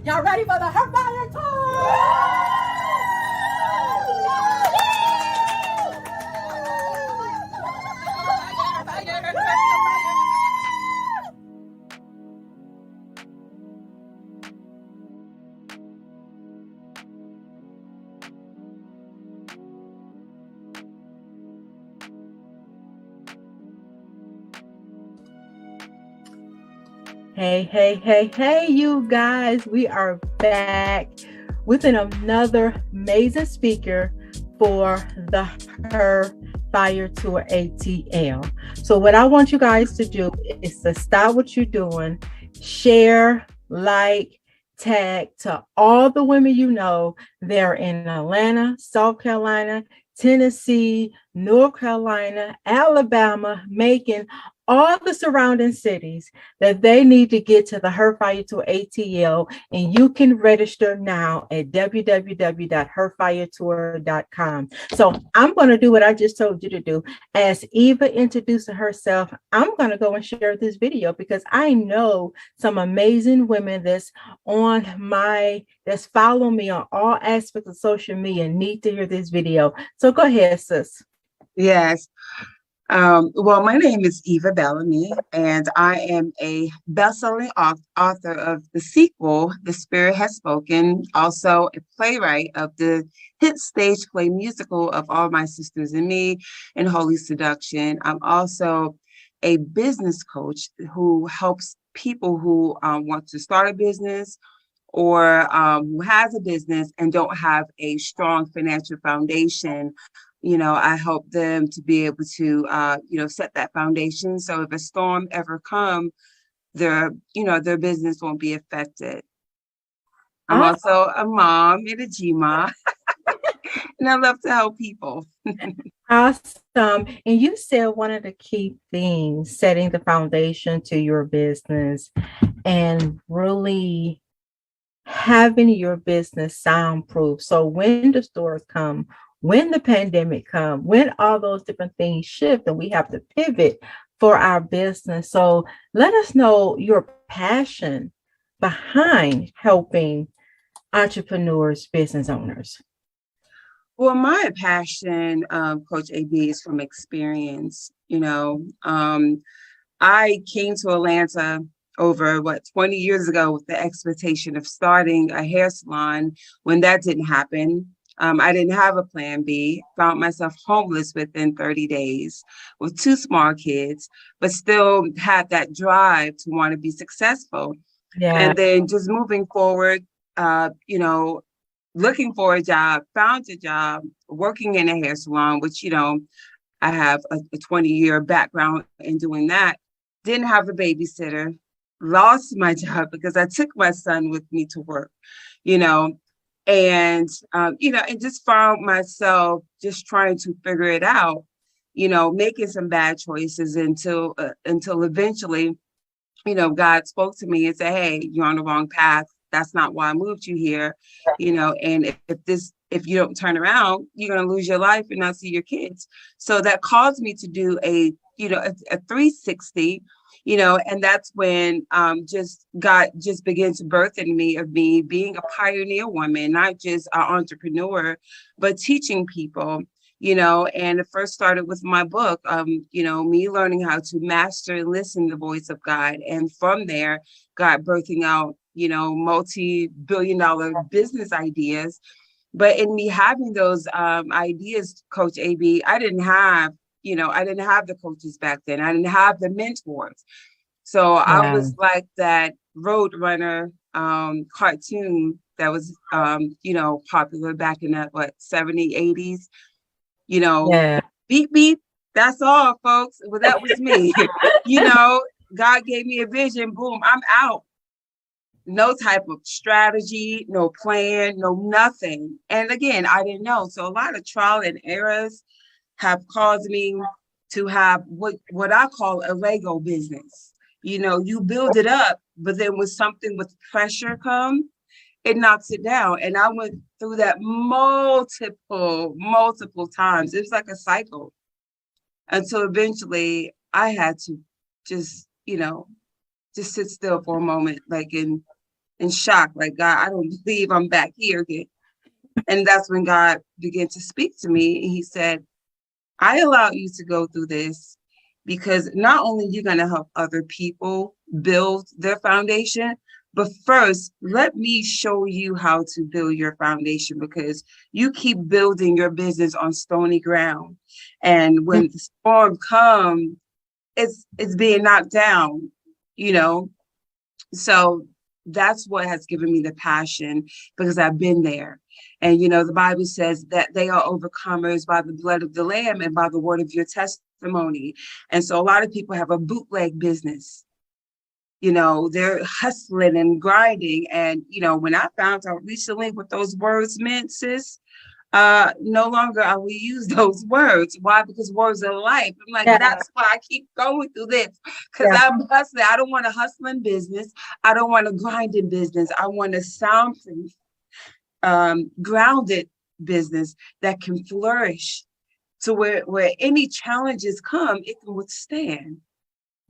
Y'all ready for the Her Fire Tour? Hey, you guys. We are back with another amazing speaker for the Her Fire Tour ATL. So what I want you guys to do is to stop what you're doing, share, like, tag to all the women you know. They're in Atlanta, South Carolina, Tennessee, North Carolina, Alabama, Macon, all the surrounding cities that they need to get to the Her Fire Tour ATL, and you can register now at www.herfiretour.com. So I'm going to do what I just told you to do. As Eva introducing herself, I'm going to go and share this video because I know some amazing women that's follow me on all aspects of social media need to hear this video. So go ahead, sis. Yes. Well, my name is Eva Bellamy, and I am a best-selling author of the sequel, The Spirit Has Spoken, also a playwright of the hit stage play musical of All My Sisters and Me and Holy Seduction. I'm also a business coach who helps people who want to start a business or who has a business and don't have a strong financial foundation. I help them to be able to, set that foundation. So if a storm ever comes, their business won't be affected. I'm also a mom and a G-ma, and I love to help people. Awesome. And you said one of the key things, setting the foundation to your business and really having your business soundproof. So when the stores come, when the pandemic comes, when all those different things shift and we have to pivot for our business. So let us know your passion behind helping entrepreneurs, business owners. Well, my passion, Coach AB, is from experience. I came to Atlanta over 20 years ago with the expectation of starting a hair salon. When that didn't happen, I didn't have a plan B, found myself homeless within 30 days with 2 small kids, but still had that drive to want to be successful. Yeah. And then just moving forward, looking for a job, found a job, working in a hair salon, which, I have a 20-year background in doing that. Didn't have a babysitter, lost my job because I took my son with me to work, and just found myself just trying to figure it out, making some bad choices until eventually, God spoke to me and said, hey, you're on the wrong path. That's not why I moved you here, and if you don't turn around, you're going to lose your life and not see your kids. So that caused me to do a 360, and that's when God just began to birth in me of me being a pioneer woman, not just an entrepreneur, but teaching people, and it first started with my book, me learning how to master and listen to the voice of God. And from there, God birthing out, multi-billion-dollar business ideas. But in me having those ideas, Coach AB, I didn't have the coaches back then. I didn't have the mentors. So yeah. I was like that road runner cartoon that was, popular back in the 70s, 80s, beep, beep. That's all, folks. Well, that was me. God gave me a vision. Boom, I'm out. No type of strategy, no plan, no nothing. And again, I didn't know. So a lot of trial and errors have caused me to have what I call a Lego business. You build it up, but then when something with pressure comes, it knocks it down. And I went through that multiple times. It was like a cycle until eventually I had to just sit still for a moment, and in shock, like, God, I don't believe I'm back here again. And that's when God began to speak to me. And he said, I allowed you to go through this because not only you're going to help other people build their foundation, but first, let me show you how to build your foundation, because you keep building your business on stony ground. And when the storm comes, it's being knocked down, you know? So that's what has given me the passion, because I've been there. And, the Bible says that they are overcomers by the blood of the Lamb and by the word of your testimony. And so a lot of people have a bootleg business. They're hustling and grinding. And, when I found out recently what those words meant, sis, no longer I will use those words. Why? Because words are life. I'm like, that's why I keep going through this, because I'm hustling. I don't want to hustle in business. I don't want to grind in business. I want a soundproof, grounded business that can flourish to where any challenges come, it can withstand.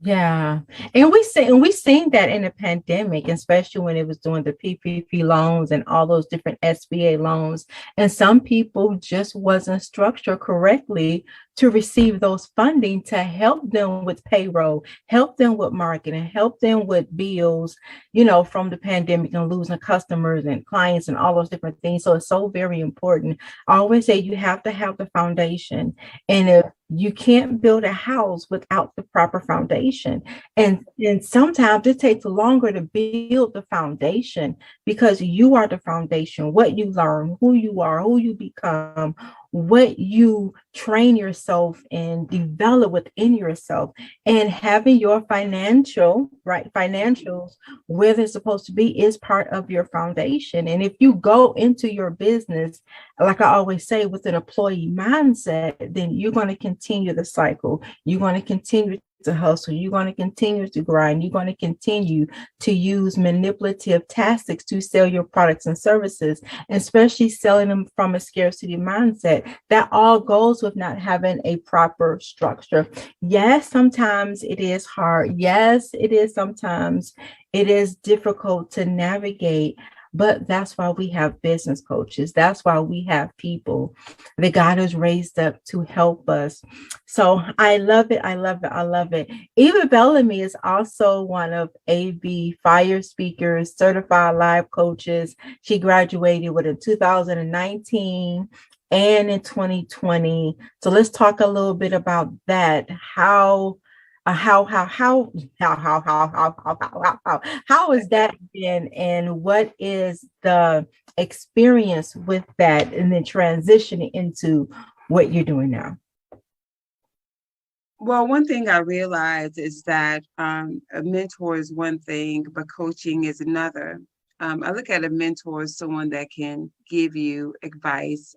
Yeah. And we seen that in the pandemic, especially when it was doing the PPP loans and all those different SBA loans. And some people just wasn't structured correctly to receive those funding to help them with payroll, help them with marketing, help them with bills, from the pandemic and losing customers and clients and all those different things. So it's so very important. I always say you have to have the foundation. And if you can't build a house without the proper foundation. And sometimes it takes longer to build the foundation because you are the foundation, what you learn, who you are, who you become, what you train yourself and develop within yourself, and having your financials where they're supposed to be is part of your foundation. And if you go into your business, like I always say, with an employee mindset, then you're going to continue the cycle. You're going to continue to hustle. You're going to continue to grind. You're going to continue to use manipulative tactics to sell your products and services, especially selling them from a scarcity mindset. That all goes with not having a proper structure. Yes, sometimes it is hard. Yes, it is sometimes it is difficult to navigate. But that's why we have business coaches. That's why we have people that God has raised up to help us. So I love it. I love it. I love it. Eva Bellamy is also one of AB Fire Speakers, certified live coaches. She graduated with in 2019 and in 2020. So let's talk a little bit about that. How has that been, and what is the experience with that, and then transitioning into what you're doing now? Well, one thing I realized is that a mentor is one thing, but coaching is another. I look at a mentor as someone that can give you advice,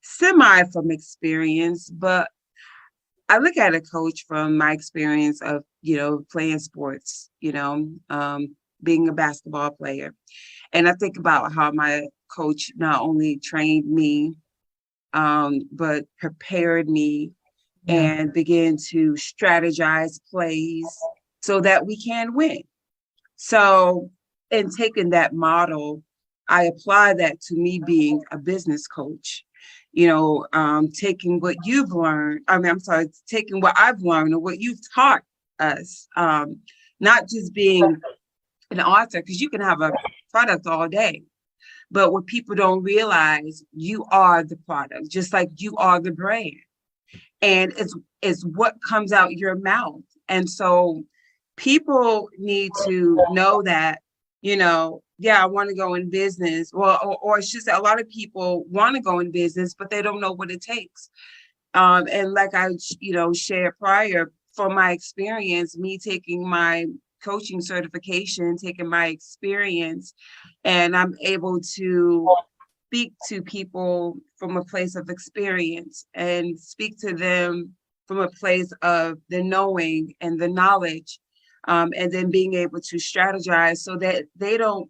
semi from experience, but I look at a coach from my experience of, playing sports, being a basketball player. And I think about how my coach not only trained me, but prepared me and began to strategize plays so that we can win. So in taking that model, I apply that to me being a business coach. Taking what you've learned, taking what I've learned or what you've taught us, not just being an author, because you can have a product all day, but what people don't realize, you are the product, just like you are the brand. And it's what comes out your mouth. And so people need to know that, I want to go in business. Well, or it's just that a lot of people want to go in business, but they don't know what it takes. And like I, shared prior, from my experience, me taking my coaching certification, taking my experience, and I'm able to speak to people from a place of experience and speak to them from a place of the knowing and the knowledge, and then being able to strategize so that they don't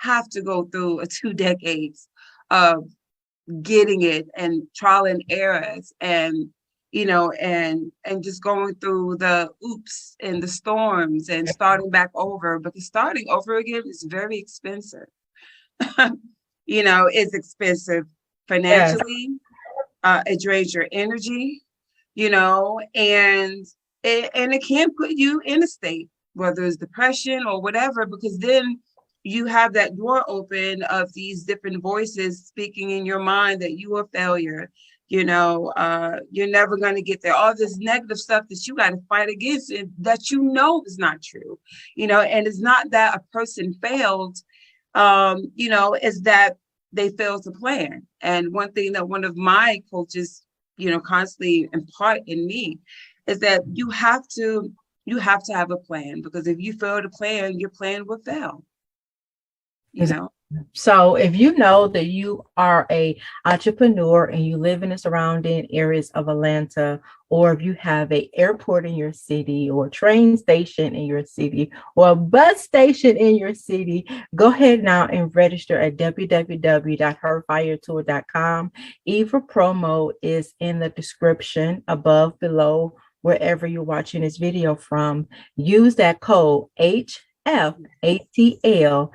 have to go through 2 decades of getting it and trial and errors and and just going through the oops and the storms and starting back over, because starting over again is very expensive. It's expensive Yes. financially. It drains your energy, and it can put you in a state, whether it's depression or whatever, because then you have that door open of these different voices speaking in your mind that you are a failure. You're never going to get there. All this negative stuff that you got to fight against, and that is not true. And it's not that a person failed, is that they failed to plan. And one thing that one of my coaches, constantly impart in me is that you have to have a plan, because if you fail to plan, your plan will fail. So if you know that you are a entrepreneur and you live in the surrounding areas of Atlanta, or if you have an airport in your city, or a train station in your city, or a bus station in your city, go ahead now and register at www.herfiretour.com. Eva promo is in the description above, below, wherever you're watching this video from. Use that code HFATL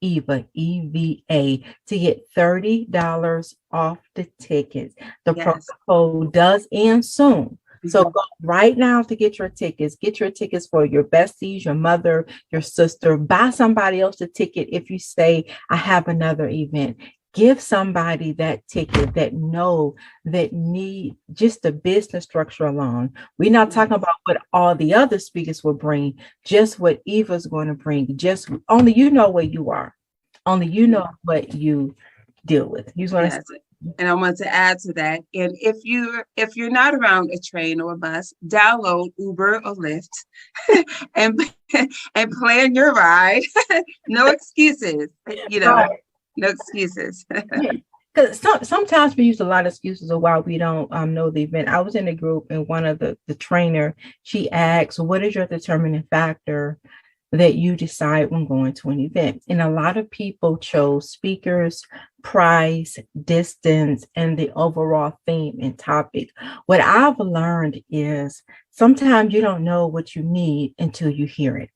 Eva, EVA, to get $30 off the tickets. The Yes. promo does end soon. So go right now to get your tickets. Get your tickets for your besties, your mother, your sister. Buy somebody else a ticket if you say, I have another event. Give somebody that ticket that need just the business structure alone. We're not talking about what all the other speakers will bring, just what Eva's going to bring. Just only you know where you are. Only you know what you deal with. You want to. And I want to add to that. And if you're not around a train or a bus, download Uber or Lyft and plan your ride. No excuses. Right. No excuses. Because sometimes we use a lot of excuses of why we don't know the event. I was in a group, and one of the trainer, she asked, what is your determining factor that you decide when going to an event? And a lot of people chose speakers, price, distance, and the overall theme and topic. What I've learned is sometimes you don't know what you need until you hear it.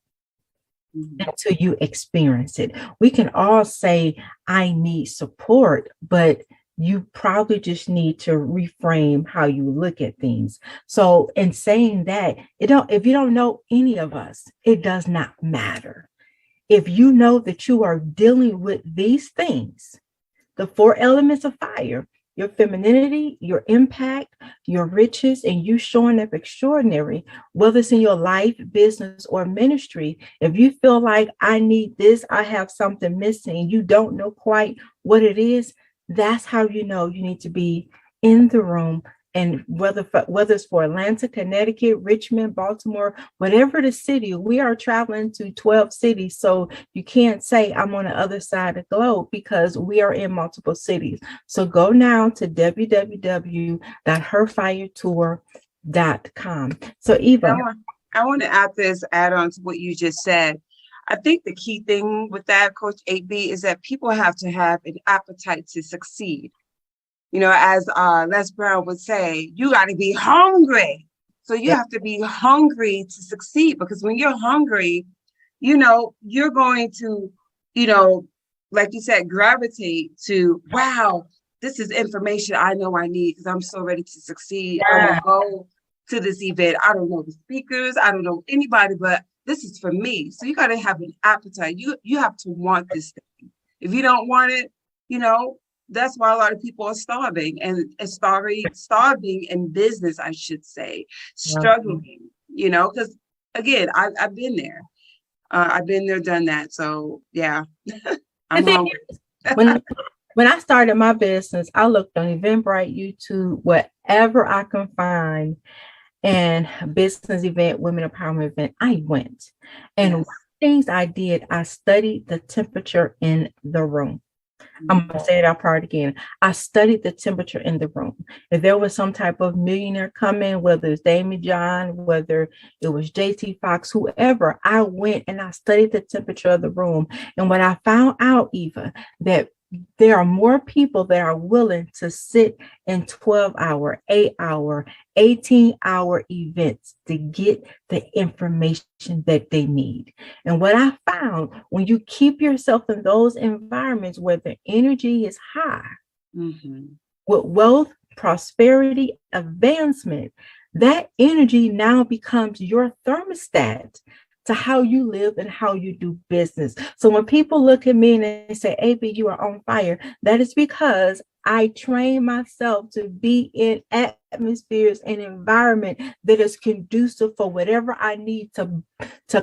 Until you experience it. We can all say, I need support, but you probably just need to reframe how you look at things. So in saying that, if you don't know any of us, it does not matter. If you know that you are dealing with these things, the 4 elements of fire, your femininity, your impact, your riches, and you showing up extraordinary, whether it's in your life, business, or ministry. If you feel like I need this, I have something missing, you don't know quite what it is, that's how you know you need to be in the room. And whether it's for Atlanta, Connecticut, Richmond, Baltimore, whatever the city, we are traveling to 12 cities. So you can't say I'm on the other side of the globe, because we are in multiple cities. So go now to www.herfiretour.com. So Eva. I want to add on to what you just said. I think the key thing with that, Coach 8B, is that people have to have an appetite to succeed. As Les Brown would say, you got to be hungry. So you have to be hungry to succeed, because when you're hungry, you're going to, like you said, gravitate to, wow, this is information I know I need, because I'm so ready to succeed. I will go to this event. I don't know the speakers. I don't know anybody, but this is for me. So you got to have an appetite. You have to want this thing. If you don't want it, that's why a lot of people are starving in business, I should say, struggling, because again, I've been there. I've been there, done that. So yeah, I'm hungry. When I started my business, I looked on Eventbrite, YouTube, whatever I can find, and business event, women empowerment event, I went. And things I did, I studied the temperature in the room. I'm going to say that part again. I studied the temperature in the room. If there was some type of millionaire coming, whether it's Damie John, whether it was JT Fox, whoever, I went and I studied the temperature of the room. And what I found out, Eva, that there are more people that are willing to sit in 12-hour, 8-hour, 18-hour events to get the information that they need. And what I found, when you keep yourself in those environments where the energy is high, with wealth, prosperity, advancement, that energy now becomes your thermostat to how you live and how you do business. So when people look at me and they say, AB, you are on fire, that is because I train myself to be in atmospheres and environment that is conducive for whatever I need to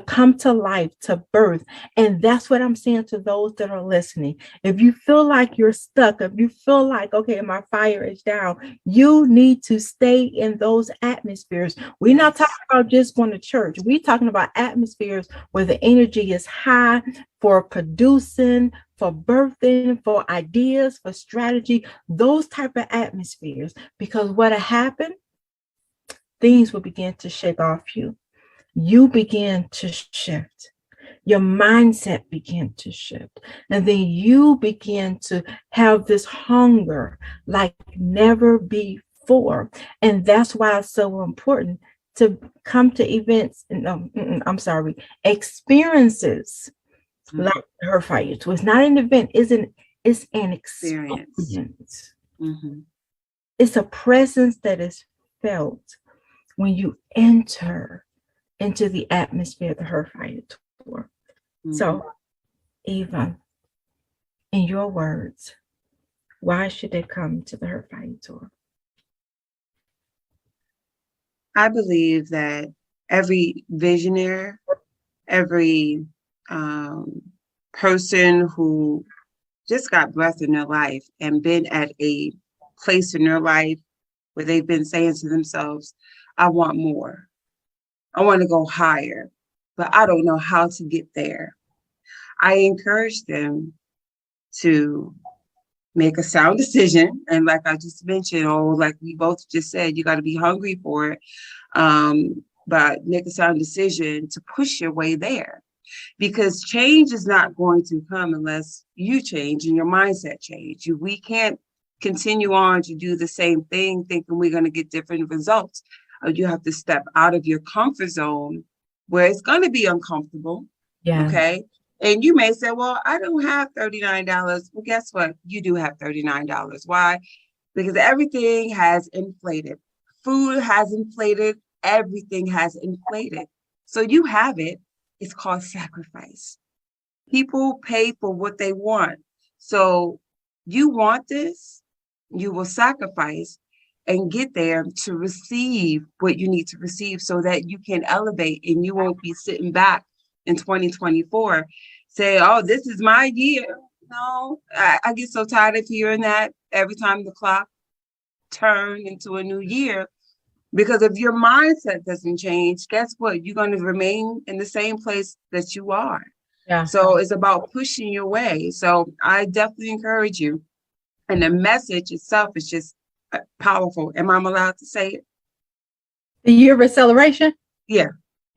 come to life, to birth. And that's what I'm saying to those that are listening. If you feel like you're stuck, if you feel like, okay, my fire is down, you need to stay in those atmospheres. We're not talking about just going to church. We're talking about atmospheres where the energy is high for producing, for birthing, for ideas, for strategy, those type of atmospheres. Because what'll happen, things will begin to shake off you. You begin to shift. Your mindset begin to shift. And then you begin to have this hunger like never before. And that's why it's so important to come to events, experiences like her fire tour. It's not an event, it's an experience. It's a presence that is felt when you enter into the atmosphere of the Her Fire Tour. So, Eva, in your words, why should they come to the Her Fire Tour? I believe that every visionary, every person who just got breath in their life and been at a place in their life where they've been saying to themselves, I want more. I want to go higher, but I don't know how to get there. I encourage them to make a sound decision. And like I just mentioned, like we both just said, you got to be hungry for it. But make a sound decision to push your way there. Because change is not going to come unless you change and your mindset change. We can't continue on to do the same thing thinking we're going to get different results. You have to step out of your comfort zone where it's going to be uncomfortable. Yeah. Okay. And you may say, well, I don't have $39. Well, guess what? You do have $39. Why? Because everything has inflated. Food has inflated. Everything has inflated. So you have it. It's called sacrifice. People pay for what they want. So you want this, you will sacrifice and get there to receive what you need to receive so that you can elevate and you won't be sitting back in 2024 say, oh, this is my year. No, I get so tired of hearing that every time the clock turns into a new year. Because if your mindset doesn't change, guess what? You're going to remain in the same place that you are. Yeah. So it's about pushing your way. So I definitely encourage you. And the message itself is just powerful. Am I allowed to say it? The year of acceleration? Yeah.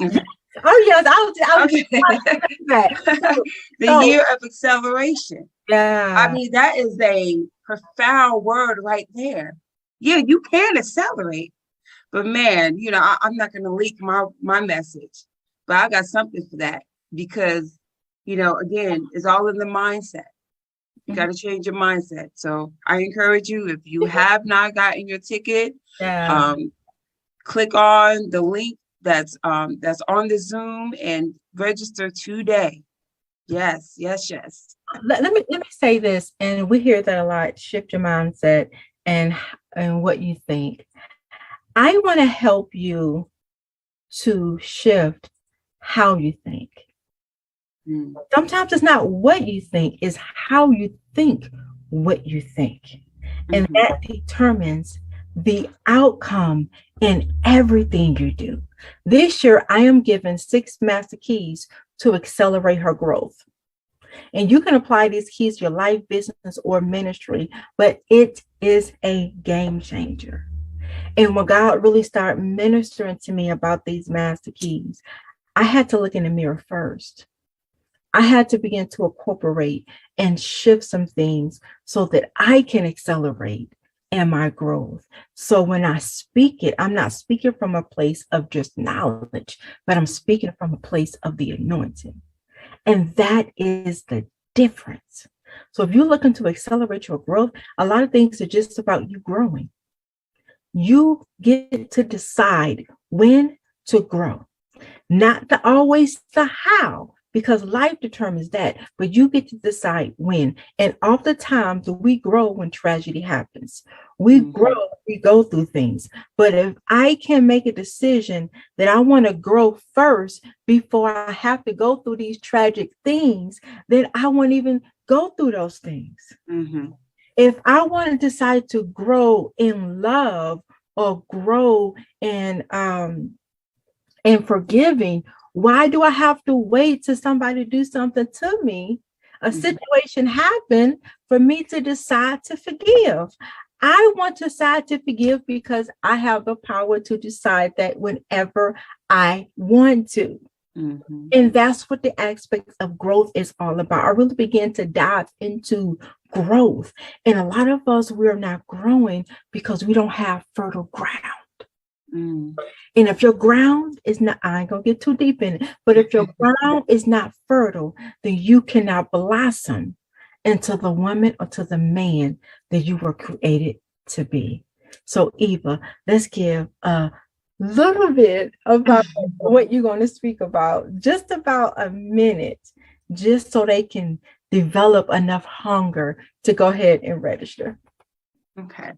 Okay. Oh, yes. I was The year of acceleration. Yeah. I mean, that is a profound word right there. Yeah, you can accelerate. But man, I'm not going to leak my message, but I got something for that because, again, it's all in the mindset. You got to change your mindset. So I encourage you, if you have not gotten your ticket, click on the link that's on the Zoom and register today. Yes. Let me say this, and we hear that a lot. Shift your mindset and what you think. I want to help you to shift how you think. Sometimes it's not what you think, it's how you think what you think. And that determines the outcome in everything you do. This year, I am given 6 master keys to accelerate her growth. And you can apply these keys to your life, business, or ministry, but it is a game changer. And when God really started ministering to me about these master keys, I had to look in the mirror first. I had to begin to incorporate and shift some things so that I can accelerate in my growth. So when I speak it, I'm not speaking from a place of just knowledge, but I'm speaking from a place of the anointing. And that is the difference. So if you're looking to accelerate your growth, a lot of things are just about you growing. You get to decide when to grow, not always the how, because life determines that, but you get to decide when. And oftentimes we grow when tragedy happens. We grow, we go through things. But if I can make a decision that I want to grow first before I have to go through these tragic things, then I won't even go through those things. If I want to decide to grow in love or grow in forgiving, why do I have to wait till somebody do something to me, a situation happen for me to decide to forgive? I want to decide to forgive because I have the power to decide that whenever I want to. And that's what the aspects of growth is all about. I really began to dive into growth. And a lot of us, we're not growing because we don't have fertile ground. And if your ground is not, I ain't gonna get too deep in it, but if your ground is not fertile, then you cannot blossom into the woman or to the man that you were created to be. So Eva, let's give a little bit about what you're going to speak about, just about a minute, just so they can develop enough hunger to go ahead and register. Okay.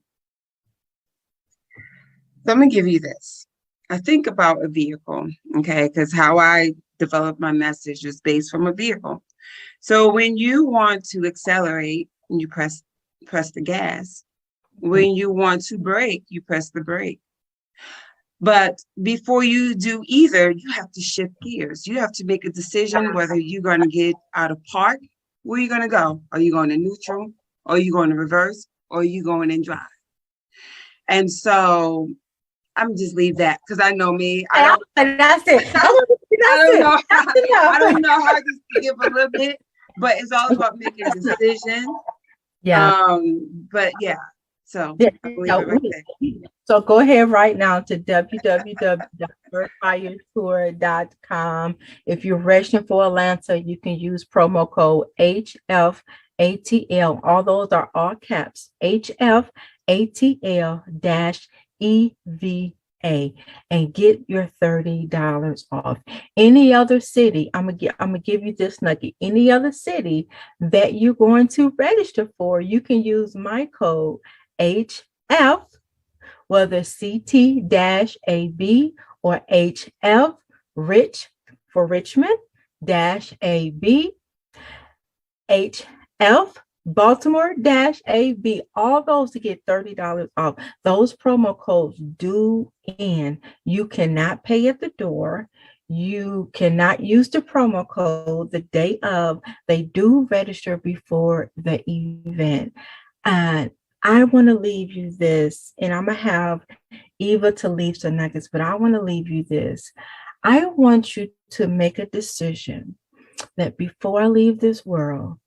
So I'm going to give you this. I think about a vehicle, okay, because how I develop my message is based from a vehicle. So when you want to accelerate, you press the gas. When you want to brake, you press the brake. But before you do either, you have to shift gears. You have to make a decision whether you're going to get out of park. Where are you going to go? Are you going to neutral? Or are you going to reverse? Or are you going in drive? And so I'm just leave that because I know me. That's it. I don't know how to give a little bit, but it's all about making a decision. Yeah. But yeah. So So go ahead right now to www.herfiretour.com. If you're registering for Atlanta, you can use promo code HFATL. All those are all caps. HFATL-EVA and get your $30 off. Any other city, I'm gonna give you this nugget. Any other city that you're going to register for, you can use my code HF, whether CT-AB or HF, Rich for Richmond, -AB, HF, Baltimore-AB, all those to get $30 off. Those promo codes do end. You cannot pay at the door. You cannot use the promo code the day of. They do register before the event. And I want to leave you this, and I'm going to have Eva to leave some nuggets, but I want to leave you this. I want you to make a decision that before I leave this world,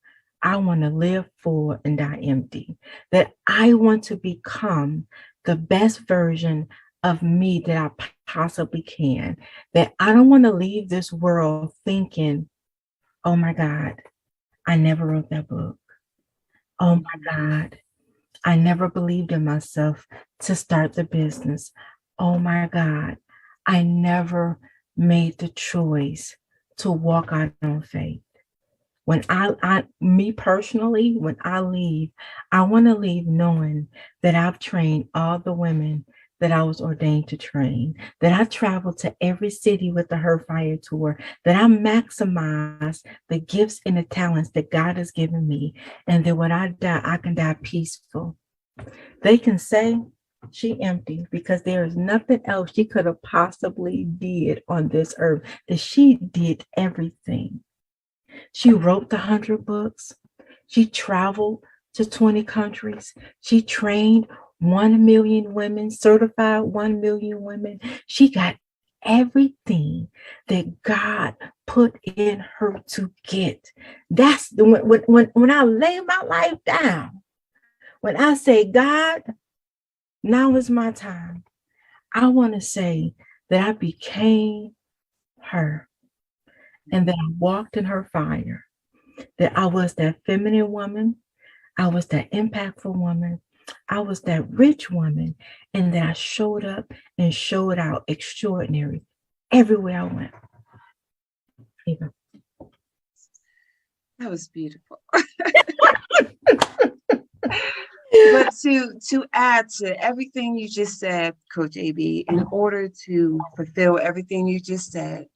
I want to live full and die empty, that I want to become the best version of me that I possibly can, that I don't want to leave this world thinking, oh my God, I never wrote that book. Oh my God, I never believed in myself to start the business. Oh my God, I never made the choice to walk out on faith. When me personally, when I leave, I want to leave knowing that I've trained all the women that I was ordained to train, that I traveled to every city with the Her Fire Tour, that I maximize the gifts and the talents that God has given me, and that when I die, I can die peaceful. They can say she empty because there is nothing else she could have possibly did on this earth, that she did everything. She wrote the 100 books. She traveled to 20 countries. She trained 1 million women, certified 1 million women. She got everything that God put in her to get. That's the when I lay my life down, when I say, God, now is my time. I want to say that I became her and that I walked in her fire, that I was that feminine woman, I was that impactful woman, I was that rich woman, and that I showed up and showed out extraordinary everywhere I went. Eva. That was beautiful. But to add to everything you just said, Coach AB, in order to fulfill everything you just said,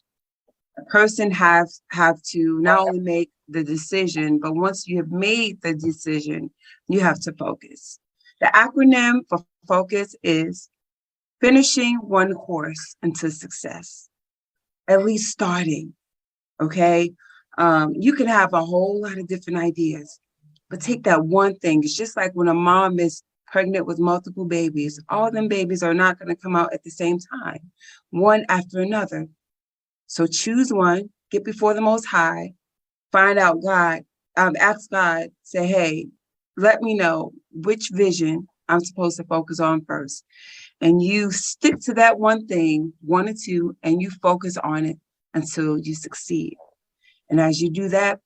a person have to not only make the decision, but once you have made the decision, you have to focus. The acronym for focus is finishing one course into success, at least starting. Okay. You can have a whole lot of different ideas, but take that one thing. It's just like when a mom is pregnant with multiple babies, all them babies are not going to come out at the same time, one after another. So choose one, get before the Most High, find out God, ask God, say, hey, let me know which vision I'm supposed to focus on first. And you stick to that one thing, one or two, and you focus on it until you succeed. And as you do that,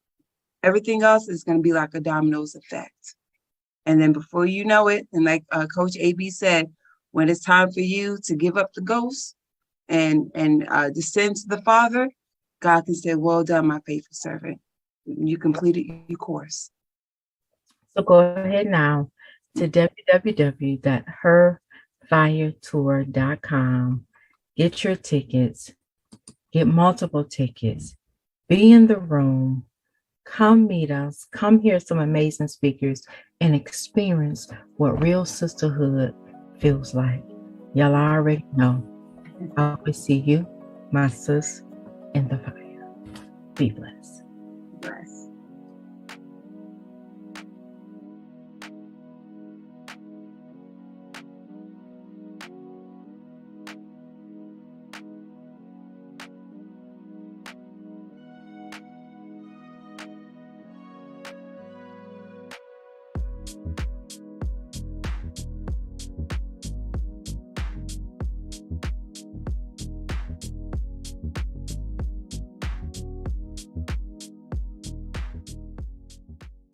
everything else is going to be like a dominoes effect. And then before you know it, and like Coach AB said, when it's time for you to give up the ghost and descend to the Father, God can say, well done, my faithful servant. You completed your course. So go ahead now to www.herfiretour.com. Get your tickets, get multiple tickets, be in the room, come meet us, come hear some amazing speakers, and experience what real sisterhood feels like. Y'all already know. I will see you, my sis, in the fire. Be blessed. Bless.